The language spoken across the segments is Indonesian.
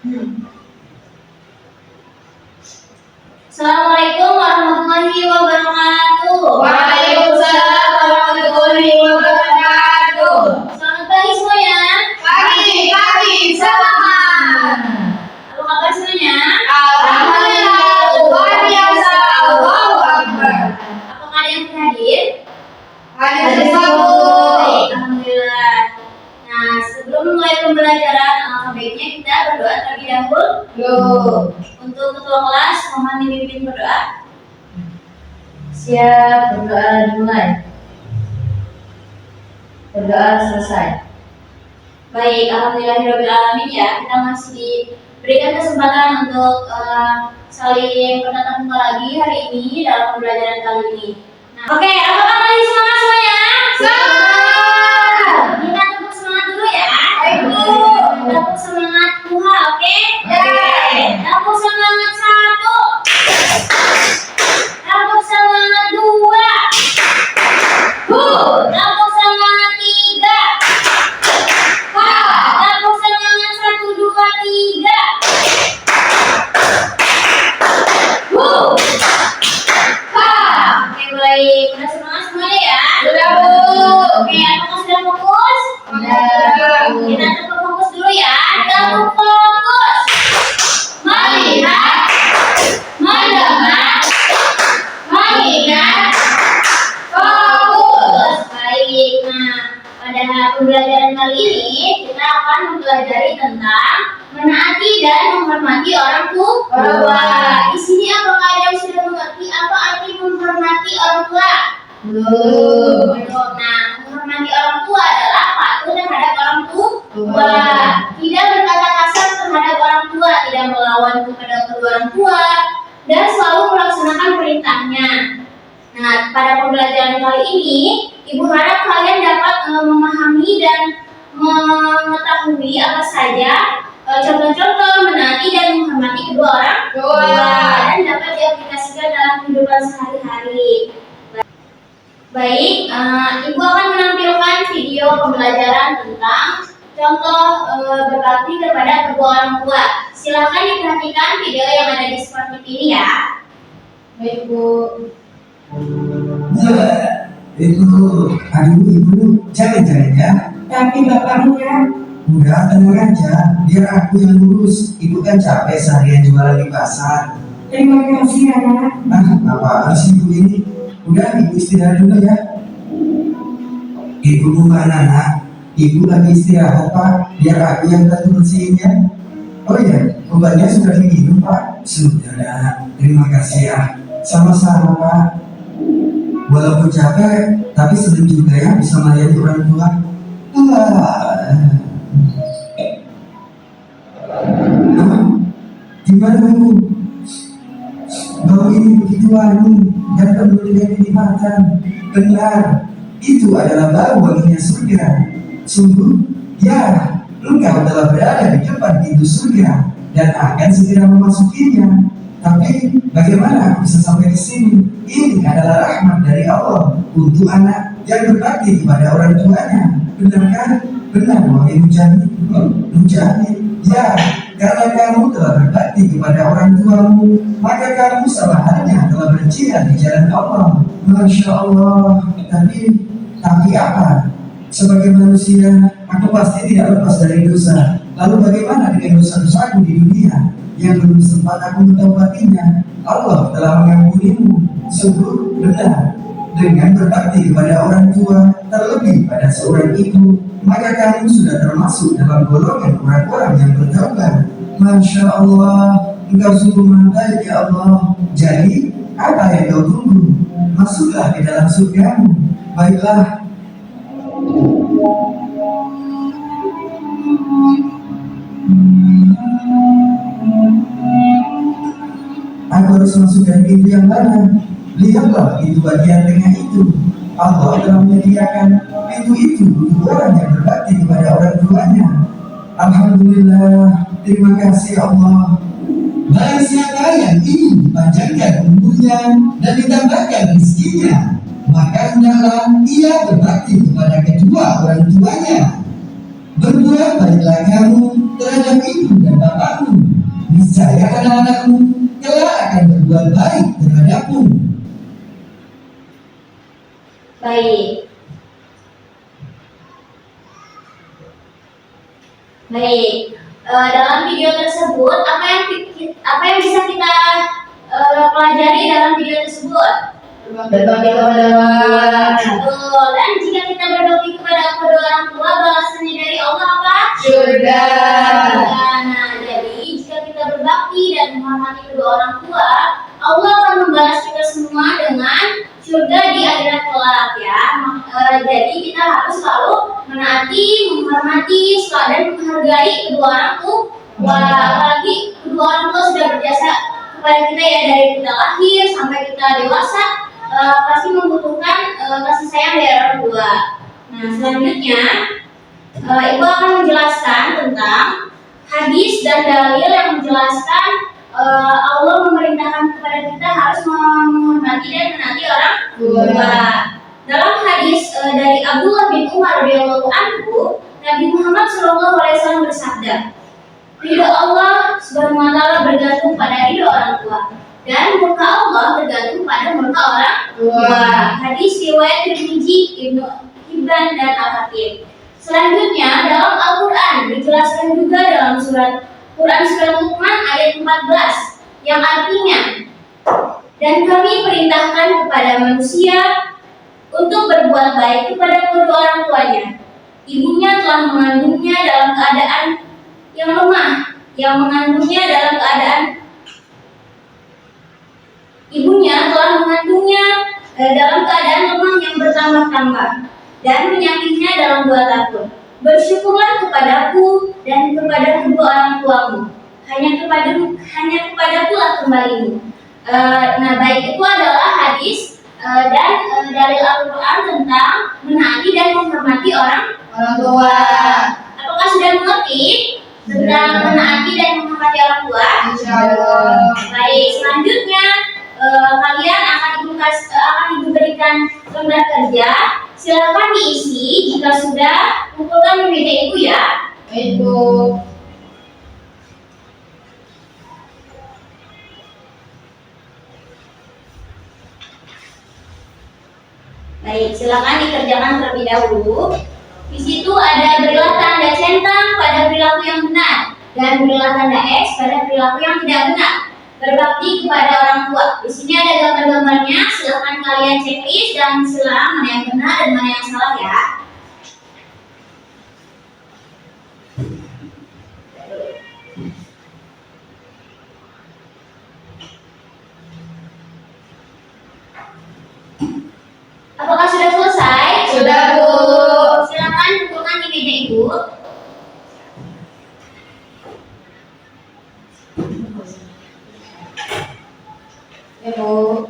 Assalamualaikum warahmatullahi wabarakatuh. Waalaikumsalam warahmatullahi wabarakatuh. Selamat pagi semuanya. Pagi, selamat. Apa kabar semuanya? Alhamdulillah, luar biasa. Allahu Akbar. Apakah ada yang hadir? Hadir Baik, semua. alhamdulillah. Nah, sebelum mulai pembelajaran, baiknya kita berdoa terlebih dahulu. Untuk ketua kelas, mohon dipimpin berdoa. Siap, berdoa dimulai. Berdoa selesai. Baik, alhamdulillahirobbilalamin ya. Kita masih diberikan kesempatan untuk saling bertatap muka lagi hari ini dalam pembelajaran kali ini. Nah, oke, apakah masih semangat semuanya? Semangat. Kita tepuk semangat dulu ya. Baik. Tepuk semangat Tuhan, oke? Oke. Tepuk semangat 1. Tepuk semangat 2. Tepuk semangat 3. Tepuk semangat 1, 2, 3. Oke, baik. Udah semangat semuanya ya? Sudah, Bu. Oke, apakah sudah fokus? Sudah. Kita tetap fokus dulu ya. Tetap fokus. Melihat, mendengar, mengingat, fokus. Baik. Nah, pada pembelajaran kali ini kita akan mempelajari tentang menaati dan menghormati orang tua. Di sini apakah ada yang sudah mengerti apa arti menghormati orang tua? Belum. Nah, menghormati orang tua adalah patuh terhadap orang tua, tidak berkata kasar terhadap orang tua, tidak melawan kepada kedua orang tua, dan selalu melaksanakan perintahnya. Nah, pada pembelajaran kali ini, Ibu harap kalian dapat memahami dan mengetahui apa saja contoh-contoh menaati dan menghormati kedua orang tua, dan dapat diaplikasikan dalam kehidupan sehari-hari. Baik, Ibu akan menampilkan video pembelajaran tentang contoh berbakti kepada kedua orang tua. Silakan diperhatikan video yang ada di seperti ini ya. Baik, Bu. Itu, aduh ibu, jangan ya. Tapi bapaknya. Udah tenang aja, biar aku yang ngurus. Ibu kan capek seharian jualan di pasar. Terima kasih, anak. Apaan sih ibu ini? Udah, ibu istirahat dulu ya. Ibu mana nak? Ibu lagi istirahat pak, biar aku yang bantu bersihinnya. Oh iya, obatnya sudah diminum pak. Sudah nak, terima kasih ya. Sama-sama pak. Walaupun capek, tapi senang juga ya bisa melayani orang tua. Gimana kamu? Bau ini begitu wangi dan penuh dengan kenikmatan. Benar, itu adalah bau wanginya surga. Sungguh, ya, engkau telah berada di depan pintu surga dan akan segera memasukinya. Tapi bagaimana aku bisa sampai di sini? Ini adalah rahmat dari Allah untuk anak yang berbakti kepada orang tuanya. Benar kan? Benar, wahai mujahid. Mujahid, ya, karena kamu telah berbakti kepada orang tuamu, maka kamu sama halnya telah berjihad di jalan Allah. Masya Allah. Tapi apa? Sebagai manusia, aku pasti tidak lepas dari dosa. Lalu bagaimana dengan dosa-dosaku di dunia yang belum sempat aku mentaubatinya? Allah telah mengampunimu. Sungguh benar, dengan berbakti kepada orang tua, terlebih pada seorang ibu, maka kamu sudah termasuk dalam golongan orang-orang yang bertaubat. Masya Allah, engkau sungguh mantap ya Allah. Jadi, apa yang kau tunggu? Masuklah ke dalam surgamu. Baiklah. Aku harus masuk dari pintu yang mana? Lihatlah pintu bagian tengah itu. Allah telah menyediakan pintu itu untuk orang yang berbakti kepada orang tuanya. Alhamdulillah, terima kasih Allah. Barang siapa yang ingin dipanjangkan umurnya dan ditambahkan rezekinya, maka hendaklah ia berbakti kepada kedua orang tuanya. Berbuat baiklah kamu terhadap ibu dan bapakmu. Niscaya anak-anakmu kelak akan berbuat baik terhadapmu. Baik. Baik. Dalam video tersebut apa yang bisa kita pelajari dalam video tersebut? Berbakti kepada orang tua. Betul. Dan jika kita berbakti kepada kedua orang tua, balasannya dari Allah apa? Surga. Nah, jadi jika kita berbakti dan menghormati kedua orang tua, Allah akan membalas kita semua dengan surga di akhirat kelak ya. Jadi kita harus selalu menaati, menghormati, dan menghargai kedua orang tua. Apalagi kedua orang tua sudah berjasa kepada kita ya dari kita lahir sampai kita dewasa, pasti membutuhkan kasih sayang dari orang tua. Nah, selanjutnya Ibu akan menjelaskan tentang hadis dan dalil yang menjelaskan Allah memerintahkan kepada kita harus menghormati dan menaati orang tua. Dalam hadis dari Abdullah bin Umar radhiyallahu anhu, Nabi Muhammad SAW bersabda, ridho Allah subhanahu wa ta'ala bergantung pada ridho orang tua, dan murka Allah tergantung pada murka orang tua. Hadis riwayat Tirmidzi, Ibnu Hibban dan Al-Hakim. Selanjutnya dalam Al-Quran dijelaskan juga dalam Quran surat Luqman ayat 14 yang artinya, dan kami perintahkan kepada manusia untuk berbuat baik kepada kedua orang tuanya. Ibunya telah mengandungnya dalam keadaan yang lemah, ibunya telah mengandungnya dalam keadaan lemah yang bertambah-tambah dan menyakitnya dalam 2 tahun. Bersyukurlah kepadaku dan kepada kedua orang tuamu. Hanya kepadaku lah kembalimu. Nah, baik, itu adalah hadis dan dalil Al-Quran tentang menaati dan menghormati orang tua. Apakah sudah mengerti tentang menaati dan menghormati orang tua? Insyaallah. Baik, selanjutnya kalian akan ibu berikan lembar kerja. Silakan diisi jika sudah, kumpulkan di meja ibu ya. Baik, Bu. Baik, silakan dikerjakan terlebih dahulu. Di situ ada berilah tanda centang pada perilaku yang benar dan berilah tanda X pada perilaku yang tidak benar. Berbakti kepada orang tua. Di sini ada gambar-gambarnya. Silakan kalian checklist dan silang mana yang benar dan mana yang salah ya. Apakah sudah selesai? Sudah, Bu. Silakan kumpulkan di meja ibu. Ya, Bu.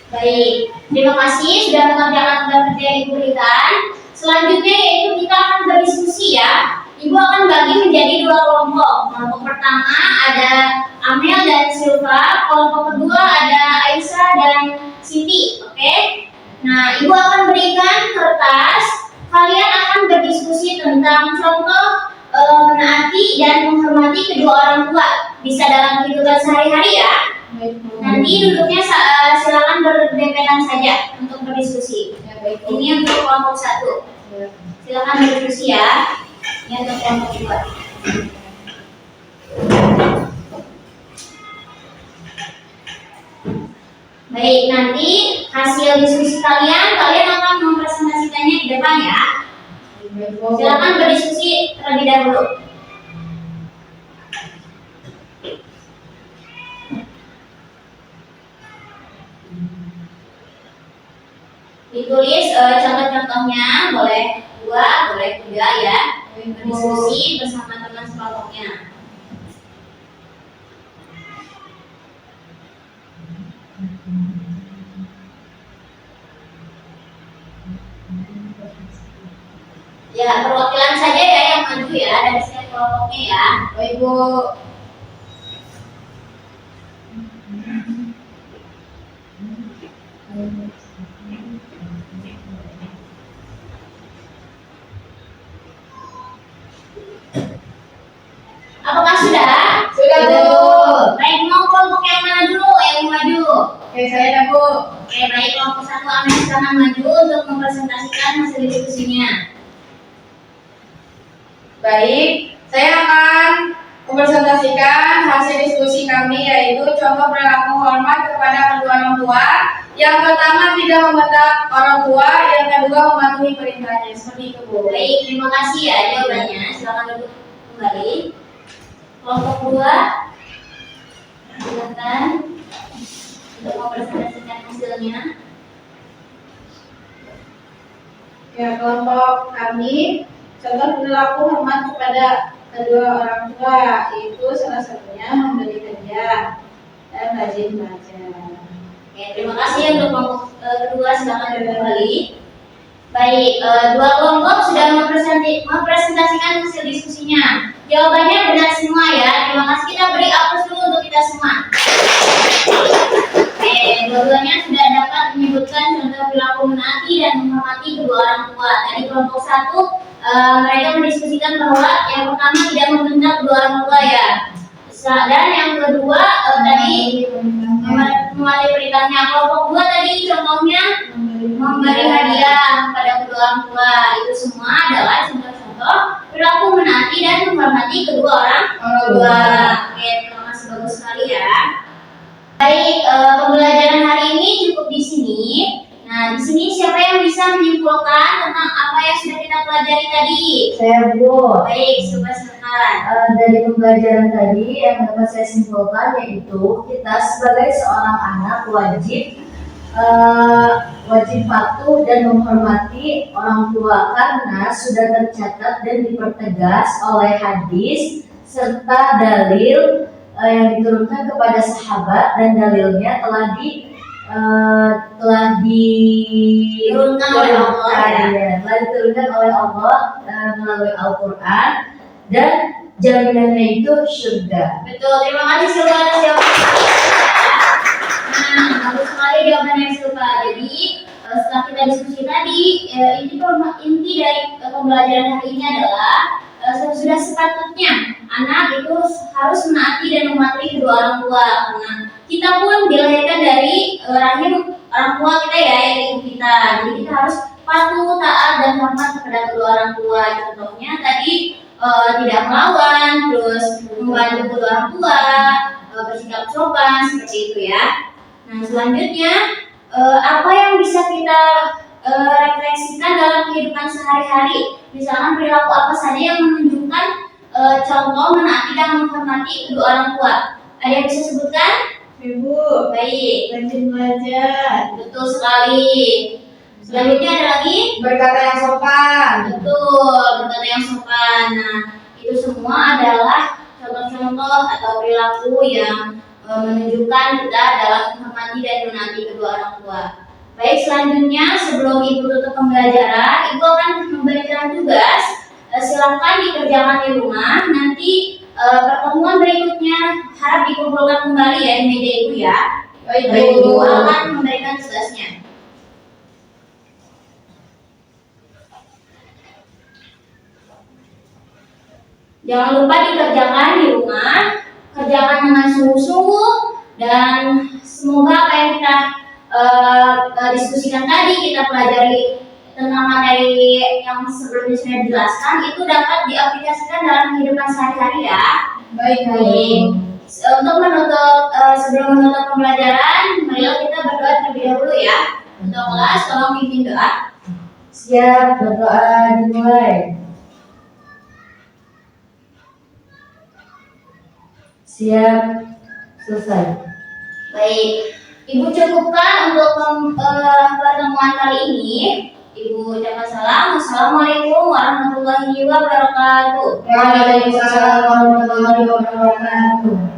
Baik, terima kasih sudah mengerjakan tugas kerja yang Ibu berikan. Selanjutnya yaitu kita akan berdiskusi ya. Ibu akan bagi menjadi 2 kelompok. Kelompok pertama ada Amel dan Silva. Kelompok kedua ada Aisyah dan Siti. Oke? Nah, Ibu akan berikan kertas. Kalian akan berdiskusi tentang contoh menaati dan menghormati kedua orang tua. Bisa dalam kehidupan sehari-hari ya. Baik, Bu. Nanti duduknya silakan berdempetan saja untuk berdiskusi. Ya, baik, Bu. Ini untuk kelompok 1. Ya. Silakan berdiskusi ya. Ini untuk kelompok 2. Baik, nanti hasil diskusi kalian akan mempresentasikannya di depan ya. Baik, Bu. Silakan berdiskusi terlebih dahulu. Ditulis contoh-contohnya, boleh 2, boleh 3 ya. Berdiskusi bersama teman sekelompoknya. Ya, perwakilan saja ya yang maju ya dari setiap kelompoknya ya. Baik, Bu. Apakah sudah? Sudah, Bu. Baik, mau kelompok yang mana dulu yang maju? Oke, saya dah, Bu. Oke, baik, kelompok satu ambil tangan maju untuk mempresentasikan hasil diskusinya. Baik, saya akan mempresentasikan hasil diskusi kami, yaitu contoh perilaku hormat kepada kedua orang tua. Yang pertama, tidak membentak orang tua. Yang kedua, mematuhi perintahnya. Seperti itu, Bu. Baik, terima kasih ya jawabannya. Silakan duduk kembali. Kelompok dua, silakan untuk mempresentasikan hasilnya. Ya, kelompok kami contoh perilaku hormat kepada kedua orang tua, yaitu salah satunya memberi kerja dan rajin belajar. Oke, terima kasih untuk kelompok kedua, silakan duduk kembali. Baik, dua kelompok sudah mempresentasikan hasil diskusinya. Jawabannya benar semua ya. Terima kasih, kita beri aplaus dulu untuk kita semua. Oke, dua-duanya sudah dapat menyebutkan contoh perilaku menaati dan menghormati kedua orang tua. Tadi kelompok satu mereka mendiskusikan bahwa yang pertama tidak membentak kedua orang tua ya. Dan yang kedua tadi mematuhi perintahnya. Kelompok dua tadi contohnya memberi hadiah kepada kedua orang tua. Itu semua adalah contoh-contoh perilaku menaati dan menghormati kedua orang tua. Oke, terima kasih, bagus sekali ya. Baik, pembelajaran hari ini cukup di sini. Nah, di sini siapa yang bisa menyimpulkan tentang apa yang sudah kita pelajari tadi? Saya, Bu. Baik, silakan. Dari pembelajaran tadi yang dapat saya simpulkan yaitu kita sebagai seorang anak wajib patuh dan menghormati orang tua karena sudah tercatat dan dipertegas oleh hadis serta dalil yang diturunkan kepada sahabat, dan dalilnya telah Diturunkan oleh Allah ya. telah diturunkan oleh Allah melalui Al-Quran, dan jaminannya itu surga. Betul, terima kasih Silva atas jawabannya. Nah, bagus sekali jawabannya Silva. Jadi setelah kita diskusi tadi, inti dari pembelajaran hari ini adalah sudah sepatutnya anak itu harus menaati dan mematuhi kedua orang tua, karena kita pun dilahirkan dari rahim orang tua kita ya, yang ibu kita. Jadi kita harus patuh, taat dan hormat kepada kedua orang tua. Contohnya tadi tidak melawan, terus membantu kedua orang tua, bersikap sopan seperti itu ya. Nah, selanjutnya apa yang bisa kita refleksikan dalam kehidupan sehari-hari? Misalkan perilaku apa saja yang menunjukkan contoh menaati dan menghormati kedua orang tua. Ada yang bisa sebutkan? Ibu, Baik, rajin belajar, betul sekali. Selanjutnya ada lagi? berkata yang sopan. Betul, berkata yang sopan. Nah, itu semua adalah contoh-contoh atau perilaku yang menunjukkan kita dalam menghormati dan menaati kedua orang tua. Baik, selanjutnya sebelum Ibu tutup pembelajaran, Ibu akan memberikan tugas. Silakan dikerjakan di rumah. Nanti pertemuan berikutnya harap dikumpulkan kembali ya di meja Ibu ya. Baik, Ibu Bu. akan memberikan tugasnya. Jangan lupa dikerjakan di rumah, kerjakan dengan sungguh-sungguh, dan semoga apa yang kita diskusikan tadi, kita pelajari tentang materi yang sebelumnya sudah dijelaskan, itu dapat diaplikasikan dalam kehidupan sehari-hari ya. Baik, Bu. Baik. Untuk sebelum menutup pembelajaran, marilah kita berdoa terlebih dahulu ya. Untuk kelas, tolong pimpin doa. Siap, berdoa dimulai. Siap, selesai. Baik, Ibu cukupkan untuk pertemuan kali ini. Ibu ucapkan salam. Assalamualaikum warahmatullahi wabarakatuh. Waalaikumsalam warahmatullahi wabarakatuh.